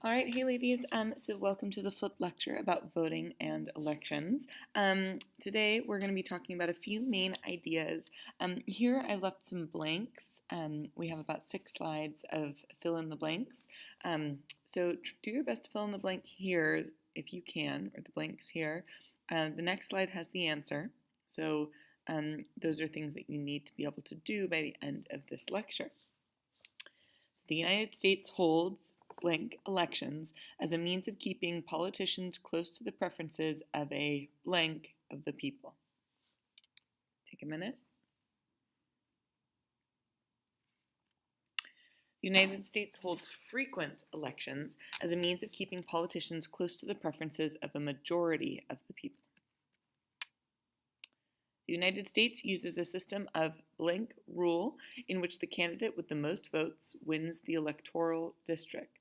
All right, hey ladies. So welcome to the Flip lecture about voting and elections. Today we're going to be talking about a few main ideas. Here I left some blanks. We have about 6 slides of fill in the blanks. So do your best to fill in the blank here if you can, or the blanks here. The next slide has the answer. So those are things that you need to be able to do by the end of this lecture. So the United States holds blank elections as a means of keeping politicians close to the preferences of a blank of the people. Take a minute. The United States holds frequent elections as a means of keeping politicians close to the preferences of a majority of the people. The United States uses a system of blank rule in which the candidate with the most votes wins the electoral district.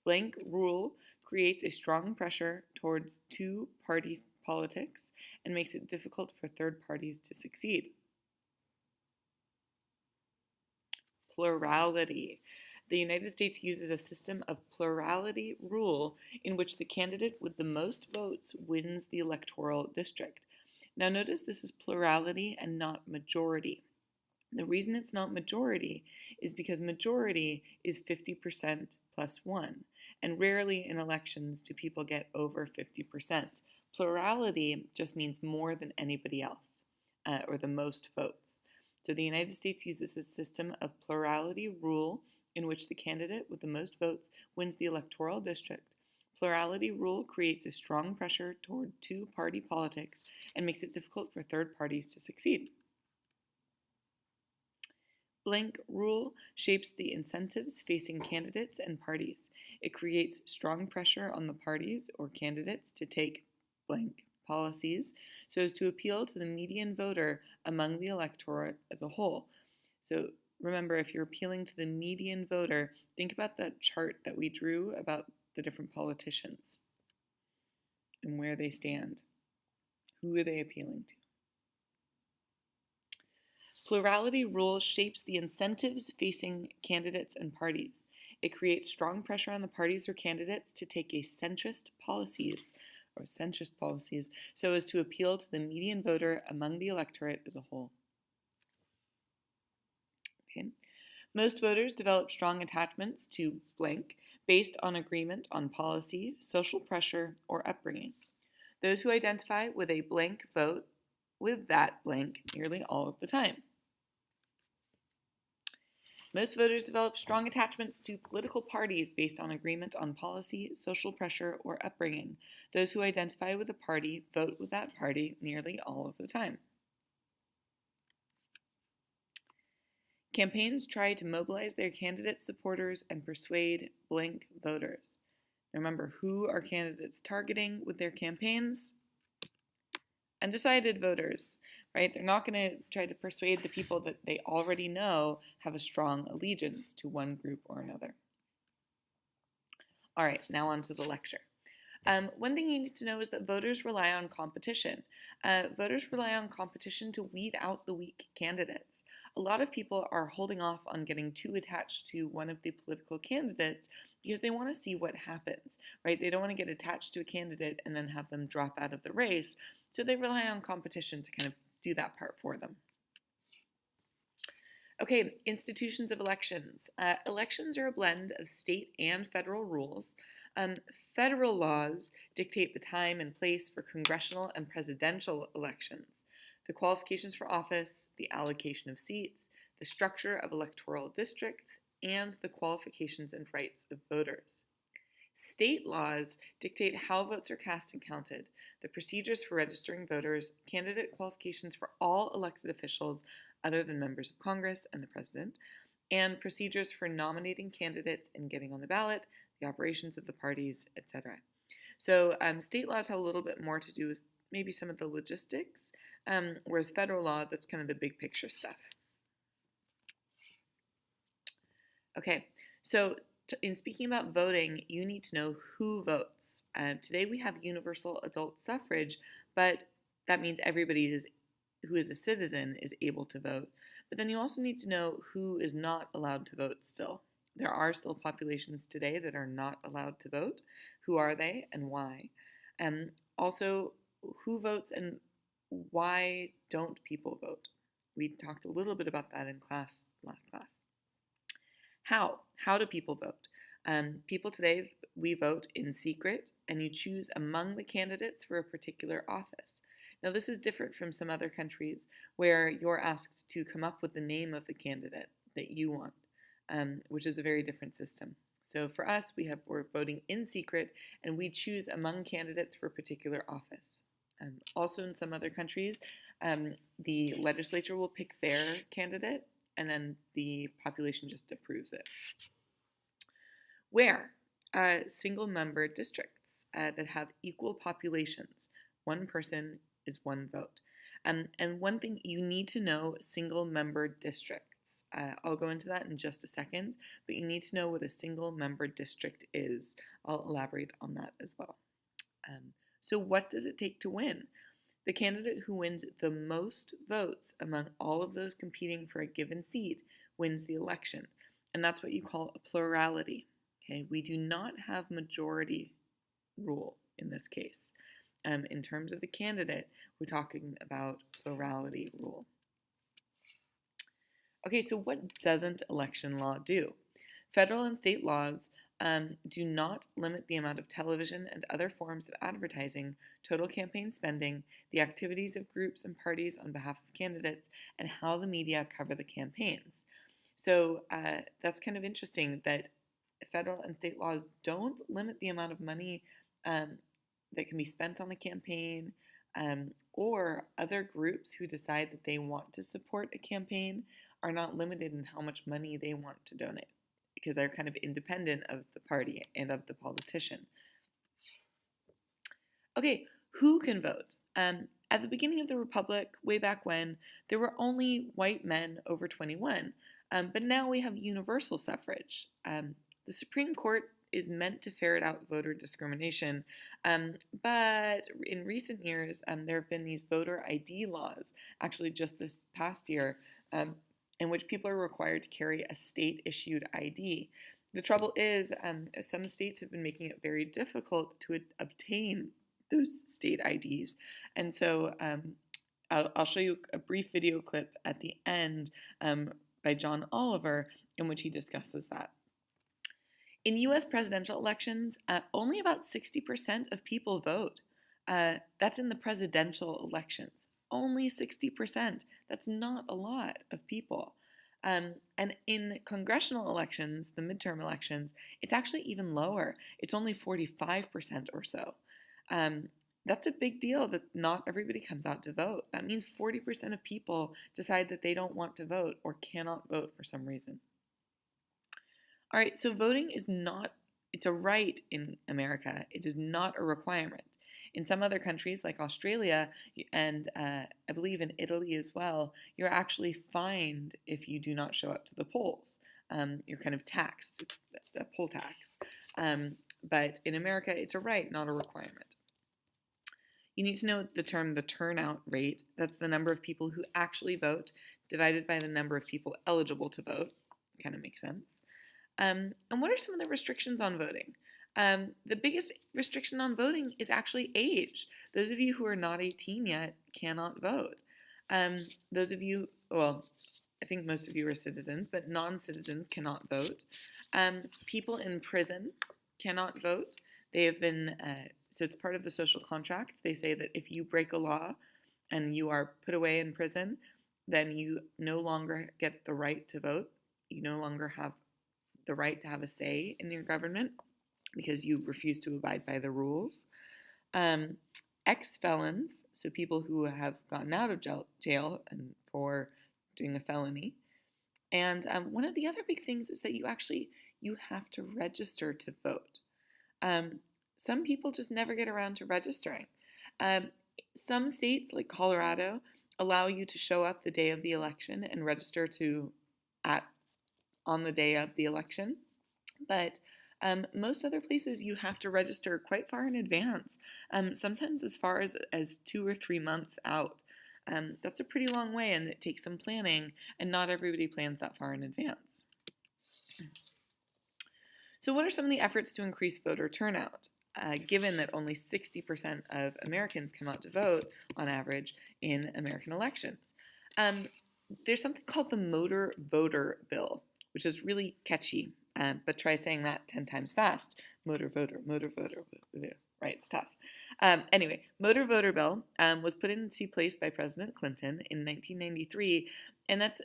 Blank rule creates a strong pressure towards two-party politics and makes it difficult for third parties to succeed. Plurality. The United States uses a system of plurality rule in which the candidate with the most votes wins the electoral district. Now notice this is plurality and not majority. The reason it's not majority is because majority is 50% plus 1, and rarely in elections do people get over 50%. Plurality just means more than anybody else, or the most votes. So the United States uses a system of plurality rule in which the candidate with the most votes wins the electoral district. Plurality rule creates a strong pressure toward two-party politics and makes it difficult for third parties to succeed. Blank rule shapes the incentives facing candidates and parties. It creates strong pressure on the parties or candidates to take blank policies so as to appeal to the median voter among the electorate as a whole. So remember, if you're appealing to the median voter, think about that chart that we drew about the different politicians and where they stand. Who are they appealing to? Plurality rule shapes the incentives facing candidates and parties. It creates strong pressure on the parties or candidates to take centrist policies so as to appeal to the median voter among the electorate as a whole. Okay. Most voters develop strong attachments to blank based on agreement on policy, social pressure, or upbringing. Those who identify with a blank vote with that blank nearly all of the time. Most voters develop strong attachments to political parties based on agreement on policy, social pressure, or upbringing. Those who identify with a party vote with that party nearly all of the time. Campaigns try to mobilize their candidate supporters and persuade blank voters. Remember, who are candidates targeting with their campaigns? Undecided voters, right? They're not going to try to persuade the people that they already know have a strong allegiance to one group or another. All right, now on to the lecture. One thing you need to know is that voters rely on competition. Voters rely on competition to weed out the weak candidates. A lot of people are holding off on getting too attached to one of the political candidates because they want to see what happens, right? They don't want to get attached to a candidate and then have them drop out of the race, so they rely on competition to kind of do that part for them. Okay, institutions of elections. Elections are a blend of state and federal rules. Federal laws dictate the time and place for congressional and presidential elections, the qualifications for office, the allocation of seats, the structure of electoral districts, and the qualifications and rights of voters. State laws dictate how votes are cast and counted, the procedures for registering voters, candidate qualifications for all elected officials other than members of Congress and the President, and procedures for nominating candidates and getting on the ballot, the operations of the parties, etc. So state laws have a little bit more to do with maybe some of the logistics, whereas federal law, that's kind of the big picture stuff. Okay, so in speaking about voting, you need to know who votes. Today we have universal adult suffrage, but that means everybody who is a citizen is able to vote. But then you also need to know who is not allowed to vote still. There are still populations today that are not allowed to vote. Who are they and why? And also, who votes and why don't people vote? We talked a little bit about that in last class. How? How do people vote? People today, we vote in secret, and you choose among the candidates for a particular office. Now, this is different from some other countries where you're asked to come up with the name of the candidate that you want, which is a very different system. So for us, we're voting in secret, and we choose among candidates for a particular office. Also, in some other countries, the legislature will pick their candidate, and then the population just approves it. Where? Single-member districts that have equal populations. One person is one vote. And one thing you need to know, single-member districts. I'll go into that in just a second, but you need to know what a single-member district is. I'll elaborate on that as well. So what does it take to win? The candidate who wins the most votes among all of those competing for a given seat wins the election. And that's what you call a plurality. Okay, we do not have majority rule in this case. In terms of the candidate, we're talking about plurality rule. Okay, so what doesn't election law do? Federal and state laws do not limit the amount of television and other forms of advertising, total campaign spending, the activities of groups and parties on behalf of candidates, and how the media cover the campaigns. So that's kind of interesting that federal and state laws don't limit the amount of money that can be spent on the campaign, or other groups who decide that they want to support a campaign are not limited in how much money they want to donate, because they're kind of independent of the party and of the politician. Okay, who can vote? At the beginning of the Republic, way back when, there were only white men over 21, but now we have universal suffrage. The Supreme Court is meant to ferret out voter discrimination, but in recent years, there have been these voter ID laws, actually just this past year, in which people are required to carry a state-issued ID. The trouble is, some states have been making it very difficult to obtain those state IDs, and so I'll show you a brief video clip at the end by John Oliver in which he discusses that. In U.S. presidential elections, only about 60% of people vote. That's in the presidential elections. Only 60%. That's not a lot of people. And in congressional elections, the midterm elections, it's actually even lower. It's only 45% or so. That's a big deal that not everybody comes out to vote. That means 40% of people decide that they don't want to vote or cannot vote for some reason. All right, so voting is not, it's a right in America. It is not a requirement. In some other countries like Australia and I believe in Italy as well, you're actually fined if you do not show up to the polls. You're kind of taxed, a poll tax. But in America, it's a right, not a requirement. You need to know the term the turnout rate. That's the number of people who actually vote divided by the number of people eligible to vote. Kind of makes sense. And what are some of the restrictions on voting? The biggest restriction on voting is actually age. Those of you who are not 18 yet cannot vote. Those of you, well, I think most of you are citizens, but non-citizens cannot vote. People in prison cannot vote. They have been, so it's part of the social contract. They say that if you break a law and you are put away in prison, then you no longer get the right to vote. You no longer have the right to have a say in your government because you refuse to abide by the rules. Ex-felons, so people who have gotten out of jail and for doing a felony. And one of the other big things is that you have to register to vote. Some people just never get around to registering. Some states, like Colorado, allow you to show up the day of the election and register on the day of the election. But most other places you have to register quite far in advance, sometimes as far as 2 or 3 months out. That's a pretty long way, and it takes some planning, and not everybody plans that far in advance. So what are some of the efforts to increase voter turnout? Given that only 60% of Americans come out to vote on average in American elections. Um, there's something called the Motor Voter Bill, which is really catchy, but try saying that 10 times fast. Motor voter, motor voter. Right, it's tough. Anyway, Motor Voter Bill was put into place by President Clinton in 1993, and that's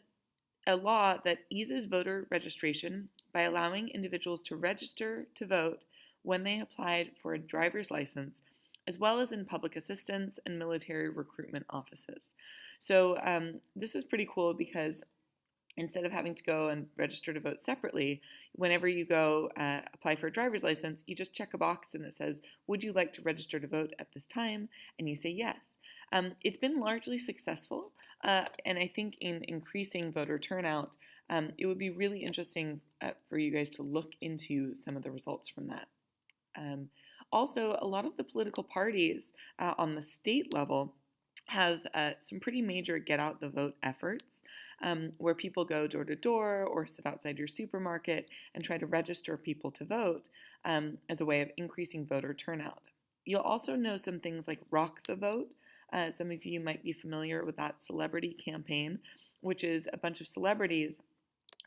a law that eases voter registration by allowing individuals to register to vote when they applied for a driver's license, as well as in public assistance and military recruitment offices. So this is pretty cool because instead of having to go and register to vote separately, whenever you go apply for a driver's license, you just check a box and it says, would you like to register to vote at this time? And you say yes. It's been largely successful, and I think in increasing voter turnout, it would be really interesting for you guys to look into some of the results from that. Also, a lot of the political parties on the state level have some pretty major get out the vote efforts where people go door to door or sit outside your supermarket and try to register people to vote as a way of increasing voter turnout. You'll also know some things like Rock the Vote. Some of you might be familiar with that celebrity campaign, which is a bunch of celebrities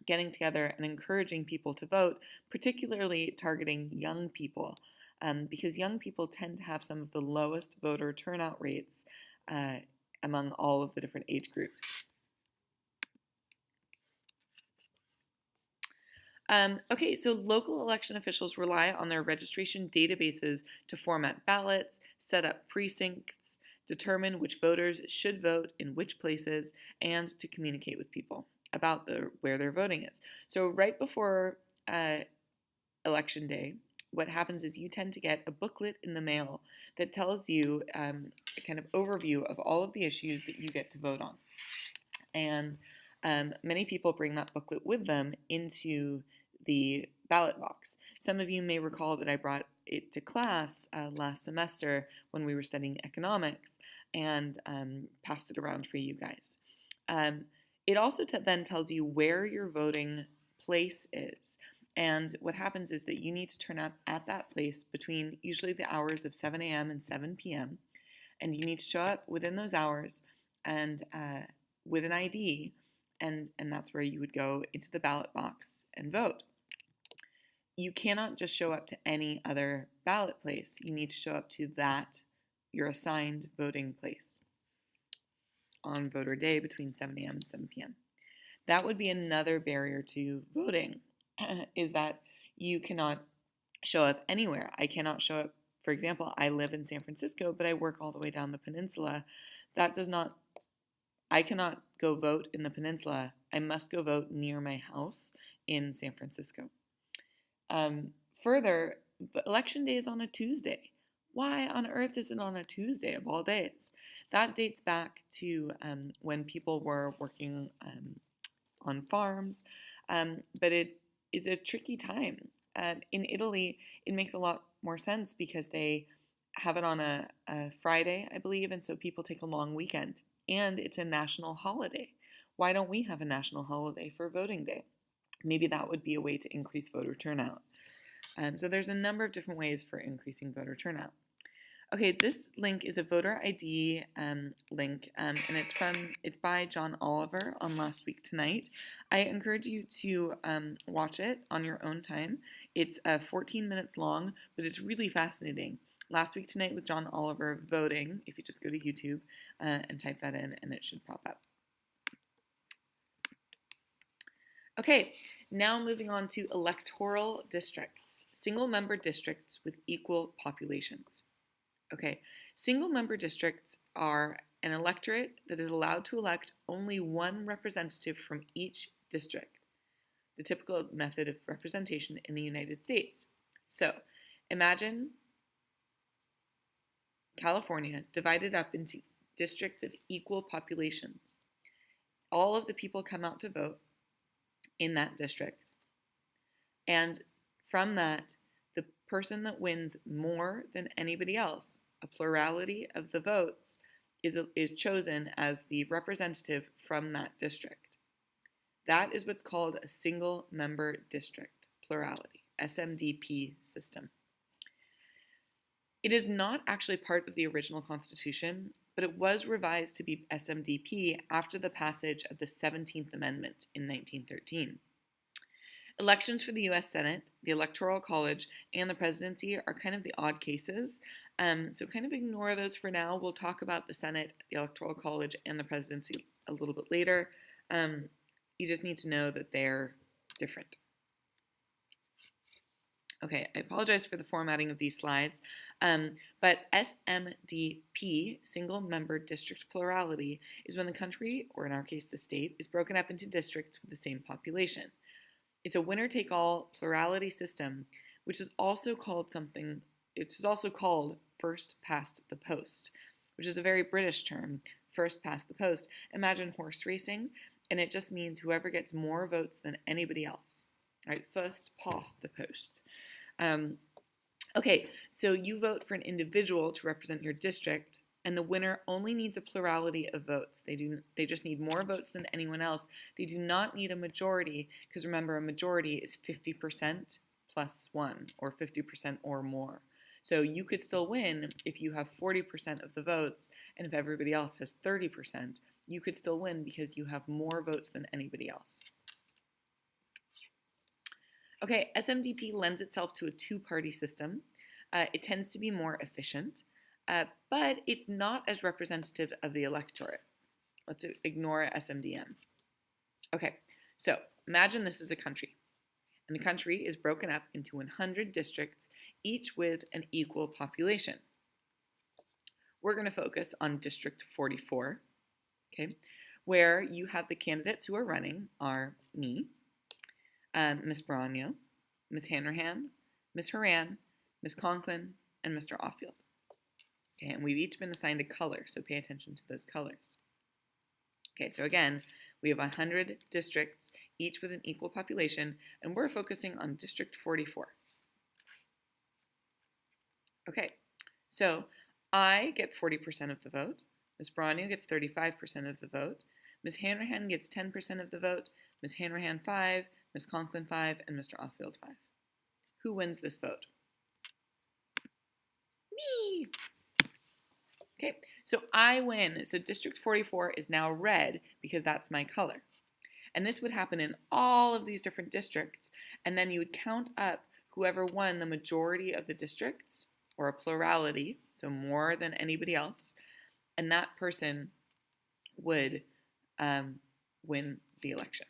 getting together and encouraging people to vote, particularly targeting young people, because young people tend to have some of the lowest voter turnout rates among all of the different age groups. Okay, so local election officials rely on their registration databases to format ballots, set up precincts, determine which voters should vote in which places, and to communicate with people about where their voting is. So right before Election Day, what happens is you tend to get a booklet in the mail that tells you a kind of overview of all of the issues that you get to vote on. And many people bring that booklet with them into the ballot box. Some of you may recall that I brought it to class last semester when we were studying economics and passed it around for you guys. It also then tells you where your voting place is. And what happens is that you need to turn up at that place between usually the hours of 7 a.m. and 7 p.m. And you need to show up within those hours and with an ID, and that's where you would go into the ballot box and vote. You cannot just show up to any other ballot place. You need to show up to your assigned voting place on voter day between 7 a.m. and 7 p.m. That would be another barrier to voting, is that you cannot show up anywhere. I cannot show up, for example, I live in San Francisco, but I work all the way down the peninsula. I cannot go vote in the peninsula. I must go vote near my house in San Francisco. Further, election day is on a Tuesday. Why on earth is it on a Tuesday of all days? That dates back to when people were working on farms, but it is a tricky time. In Italy, it makes a lot more sense because they have it on a Friday, I believe, and so people take a long weekend. And it's a national holiday. Why don't we have a national holiday for voting day? Maybe that would be a way to increase voter turnout. So there's a number of different ways for increasing voter turnout. Okay, this link is a voter ID link, and it's by John Oliver on Last Week Tonight. I encourage you to watch it on your own time. It's 14 minutes long, but it's really fascinating. Last Week Tonight with John Oliver voting, if you just go to YouTube and type that in, and it should pop up. Okay, now moving on to electoral districts, single-member districts with equal populations. Okay, single-member districts are an electorate that is allowed to elect only one representative from each district, the typical method of representation in the United States. So, imagine California divided up into districts of equal populations. All of the people come out to vote in that district. And from that, the person that wins more than anybody else, a plurality of the votes, is chosen as the representative from that district. That is what's called a single-member district, plurality. SMDP system. It is not actually part of the original Constitution, but it was revised to be SMDP after the passage of the 17th Amendment in 1913. Elections for the US Senate, the Electoral College, and the presidency are kind of the odd cases, so kind of ignore those for now. We'll talk about the Senate, the Electoral College, and the presidency a little bit later. You just need to know that they're different. Okay, I apologize for the formatting of these slides, but SMDP, single member district plurality, is when the country, or in our case the state, is broken up into districts with the same population. It's a winner-take-all plurality system, which is also called first past the post, which is a very British term, first past the post. Imagine horse racing, and it just means whoever gets more votes than anybody else. Right, first past the post. Okay, so you vote for an individual to represent your district, and the winner only needs a plurality of votes. They just need more votes than anyone else. They do not need a majority, because remember, a majority is 50% plus 1, or 50% or more. So you could still win if you have 40% of the votes, and if everybody else has 30%, you could still win because you have more votes than anybody else. Okay, SMDP lends itself to a two-party system. It tends to be more efficient, but it's not as representative of the electorate. Let's ignore SMDM. Okay, so imagine this is a country, and the country is broken up into 100 districts, each with an equal population. We're going to focus on District 44, okay, where you have the candidates who are running are me, Ms. Brogno, Ms. Hanrahan, Ms. Horan, Ms. Conklin, and Mr. Offield. Okay, and we've each been assigned a color, so pay attention to those colors. Okay, so again, we have 100 districts, each with an equal population, and we're focusing on District 44. Okay, so I get 40% of the vote, Ms. Brogno gets 35% of the vote, Ms. Hanrahan gets 10% of the vote, Ms. Hanrahan 5, Ms. Conklin 5, and Mr. Offield 5. Who wins this vote? Me! Okay, so I win. So District 44 is now red because that's my color. And this would happen in all of these different districts, and then you would count up whoever won the majority of the districts, or a plurality, so more than anybody else, and that person would win the election.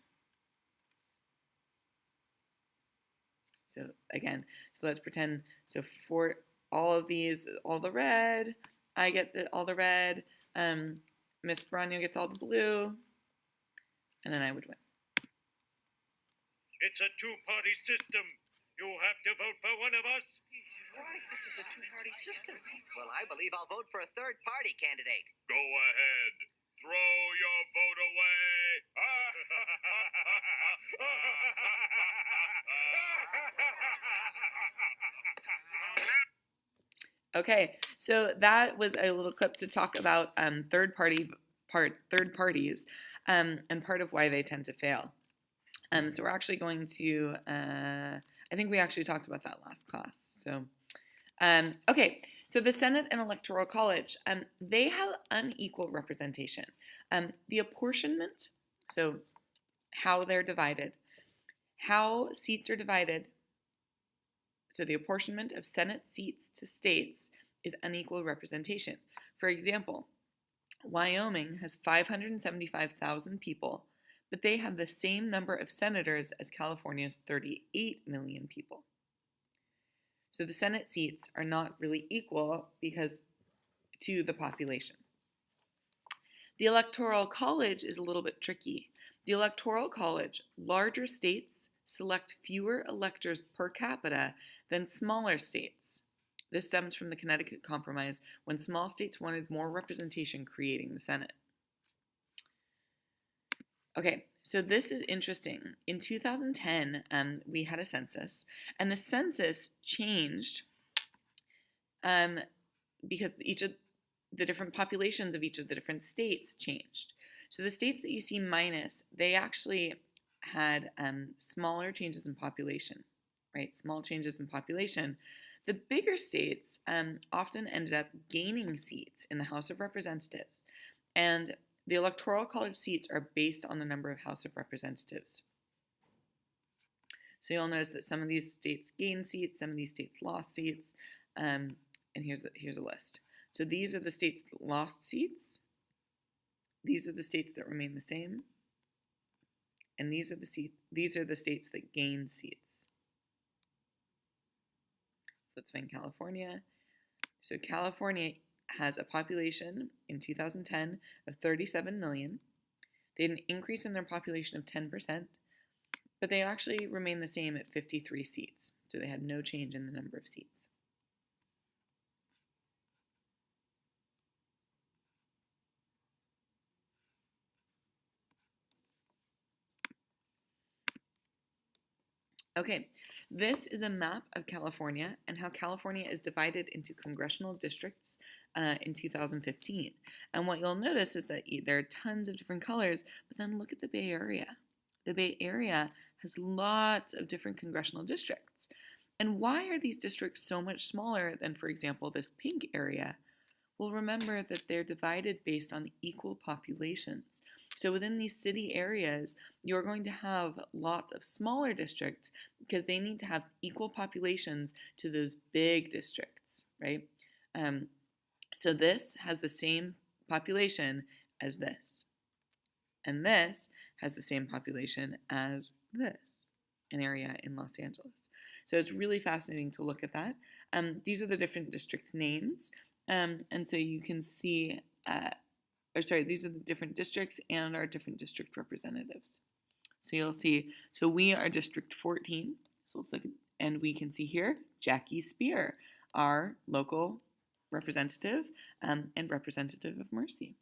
So again, so let's pretend, so for all of these, all the red, I get all the red, Ms. Brogno gets all the blue, and then I would win. It's a two-party system. You have to vote for one of us. Right, this is a two-party system. Well, I believe I'll vote for a third-party candidate. Go ahead. Throw your vote away. Okay, so that was a little clip to talk about third parties and part of why they tend to fail. So we're actually going to, I think we actually talked about that last class. So, okay, so the Senate and Electoral College, they have unequal representation. The apportionment, so how they're divided, how seats are divided, so the apportionment of Senate seats to states is unequal representation. For example, Wyoming has 575,000 people, but they have the same number of senators as California's 38 million people. So the Senate seats are not really equal because to the population. The Electoral College is a little bit tricky. The Electoral College, larger states select fewer electors per capita than smaller states. This stems from the Connecticut Compromise, when small states wanted more representation creating the Senate. Okay, so this is interesting. In 2010, we had a census, and the census changed because each of the different populations of each of the different states changed. So the states that you see minus, they actually had smaller changes in population, right? Small changes in population. The bigger states often ended up gaining seats in the House of Representatives, and the Electoral College seats are based on the number of House of Representatives. So you'll notice that some of these states gained seats, some of these states lost seats, and here's a list. So these are the states that lost seats. These are the states that remain the same, and these are the states that gained seats. So let's find California. So California has a population in 2010 of 37 million. They had an increase in their population of 10%, but they actually remain the same at 53 seats. So they had no change in the number of seats. Okay, this is a map of California and how California is divided into congressional districts in 2015. And what you'll notice is that there are tons of different colors, but then look at the Bay Area. The Bay Area has lots of different congressional districts. And why are these districts so much smaller than, for example, this pink area? Well, remember that they're divided based on equal populations. So within these city areas, you're going to have lots of smaller districts because they need to have equal populations to those big districts, right? So this has the same population as this. And this has the same population as this, an area in Los Angeles. So it's really fascinating to look at that. These are the different district names. And so you can see, these are the different districts and our different district representatives. So you'll see, so we are District 14. So let's look at, and we can see here, Jackie Spear, our local representative and representative of Mercy.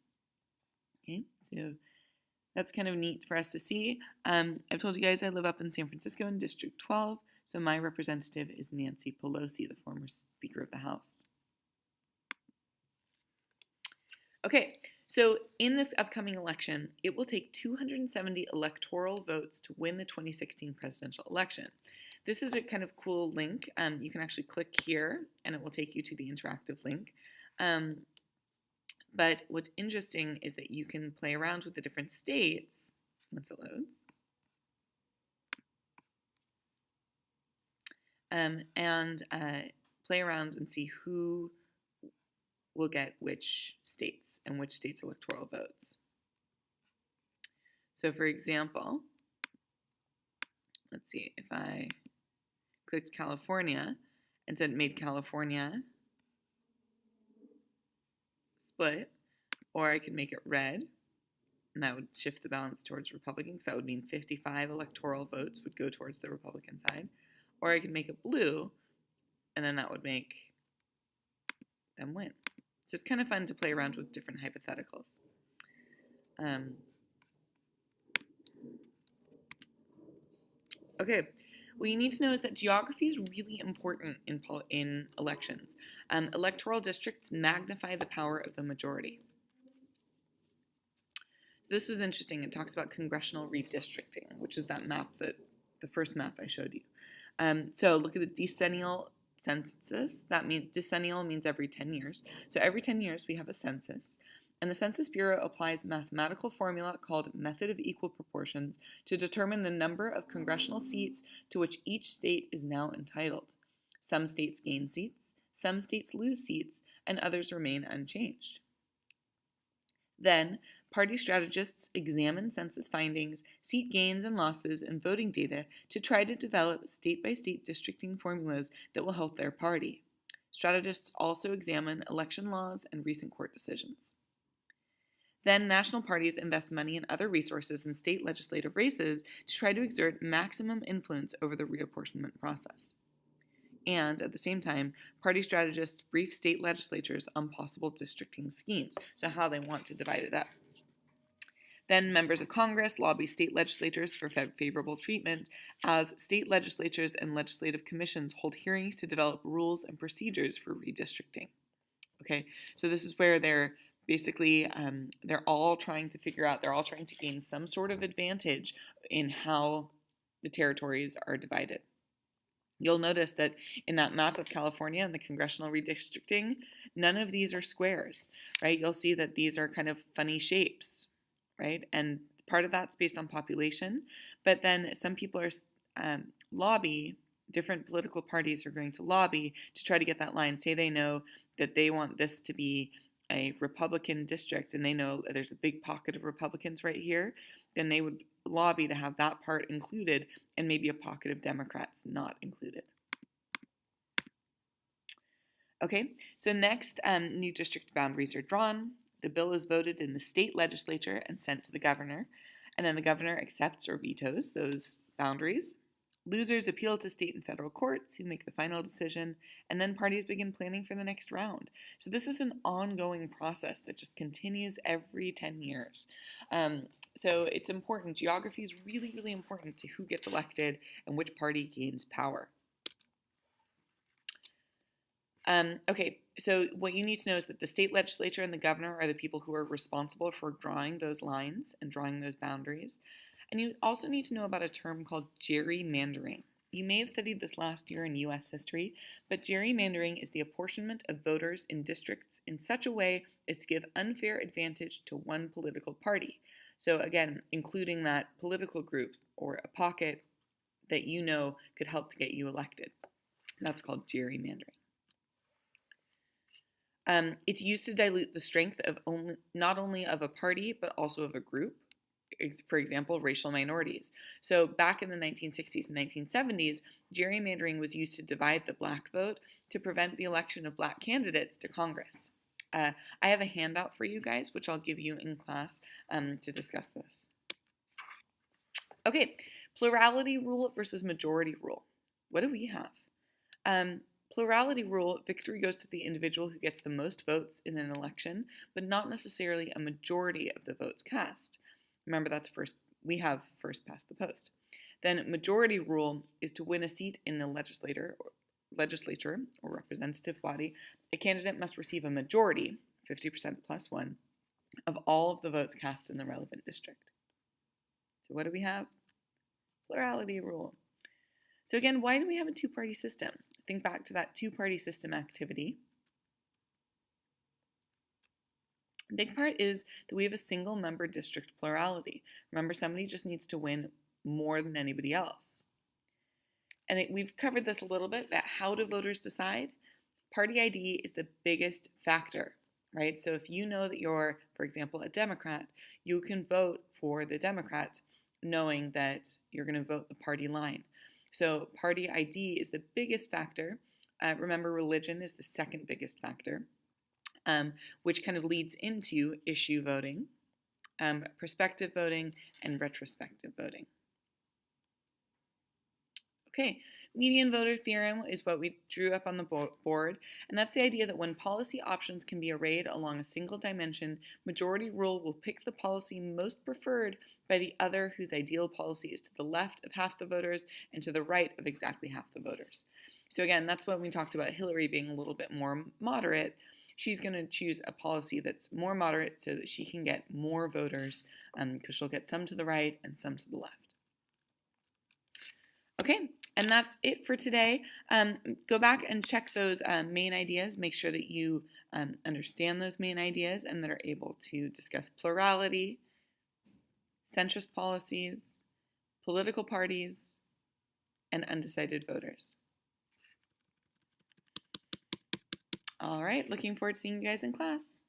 Okay, so that's kind of neat for us to see. I've told you guys I live up in San Francisco in District 12. So my representative is Nancy Pelosi, the former Speaker of the House. Okay, so in this upcoming election, it will take 270 electoral votes to win the 2016 presidential election. This is a kind of cool link. You can actually click here, and it will take you to the interactive link. But what's interesting is that you can play around with the different states once it loads. And play around and see who will get which states and which states' electoral votes. So for example, let's see, if I clicked California and said made California split, or I could make it red, and that would shift the balance towards Republican, because that would mean 55 electoral votes would go towards the Republican side. Or I could make it blue, and then that would make them win. So it's kind of fun to play around with different hypotheticals. Okay, what you need to know is that geography is really important in elections. Electoral districts magnify the power of the majority. So this was interesting. It talks about congressional redistricting, which is that map the first map I showed you. So look at the decennial census. That means decennial means every 10 years. So every 10 years we have a census. And the Census Bureau applies a mathematical formula called method of equal proportions to determine the number of congressional seats to which each state is now entitled. Some states gain seats, some states lose seats, and others remain unchanged. Then, party strategists examine census findings, seat gains and losses, and voting data to try to develop state-by-state districting formulas that will help their party. Strategists also examine election laws and recent court decisions. Then, national parties invest money and other resources in state legislative races to try to exert maximum influence over the reapportionment process. And at the same time, party strategists brief state legislatures on possible districting schemes, so how they want to divide it up. Then members of Congress lobby state legislatures for favorable treatment, as state legislatures and legislative commissions hold hearings to develop rules and procedures for redistricting. Okay, so this is where they're basically, they're all trying to gain some sort of advantage in how the territories are divided. You'll notice that in that map of California and the congressional redistricting, none of these are squares, right? You'll see that these are kind of funny shapes, right? And part of that's based on population, but then some people are different political parties are going to lobby to try to get that line. Say they know that they want this to be a Republican district and they know there's a big pocket of Republicans right here, then they would lobby to have that part included and maybe a pocket of Democrats not included. Okay, so next, new district boundaries are drawn. The bill is voted in the state legislature and sent to the governor, and then the governor accepts or vetoes those boundaries. Losers appeal to state and federal courts who make the final decision, and then parties begin planning for the next round. So this is an ongoing process that just continues every 10 years. So it's important. Geography is really, really important to who gets elected and which party gains power. Okay, so what you need to know is that the state legislature and the governor are the people who are responsible for drawing those lines and drawing those boundaries. And you also need to know about a term called gerrymandering. You may have studied this last year in U.S. history, but gerrymandering is the apportionment of voters in districts in such a way as to give unfair advantage to one political party. So again, including that political group or a pocket that you know could help to get you elected. That's called gerrymandering. It's used to dilute the strength of not only of a party, but also of a group. For example, racial minorities. So back in the 1960s and 1970s, gerrymandering was used to divide the black vote to prevent the election of black candidates to Congress. I have a handout for you guys, which I'll give you in class to discuss this. Okay, plurality rule versus majority rule. What do we have? Plurality rule, victory goes to the individual who gets the most votes in an election, but not necessarily a majority of the votes cast. Remember, that's first. We have first past the post. Then majority rule is to win a seat in the legislature or representative body. A candidate must receive a majority, 50% plus 1, of all of the votes cast in the relevant district. So what do we have? Plurality rule. So again, why do we have a two-party system? Think back to that two-party system activity. The big part is that we have a single member district plurality. Remember, somebody just needs to win more than anybody else. And we've covered this a little bit, that how do voters decide? Party ID is the biggest factor, right? So if you know that you're, for example, a Democrat, you can vote for the Democrat knowing that you're going to vote the party line. So party ID is the biggest factor. Remember, religion is the second biggest factor. Which kind of leads into issue voting, prospective voting, and retrospective voting. Okay, median voter theorem is what we drew up on the board, and that's the idea that when policy options can be arrayed along a single dimension, majority rule will pick the policy most preferred by the other whose ideal policy is to the left of half the voters and to the right of exactly half the voters. So again, that's when we talked about Hillary being a little bit more moderate. She's going to choose a policy that's more moderate so that she can get more voters because she'll get some to the right and some to the left. Okay, and that's it for today. Go back and check those main ideas. Make sure that you understand those main ideas and that are able to discuss plurality, centrist policies, political parties, and undecided voters. All right, looking forward to seeing you guys in class.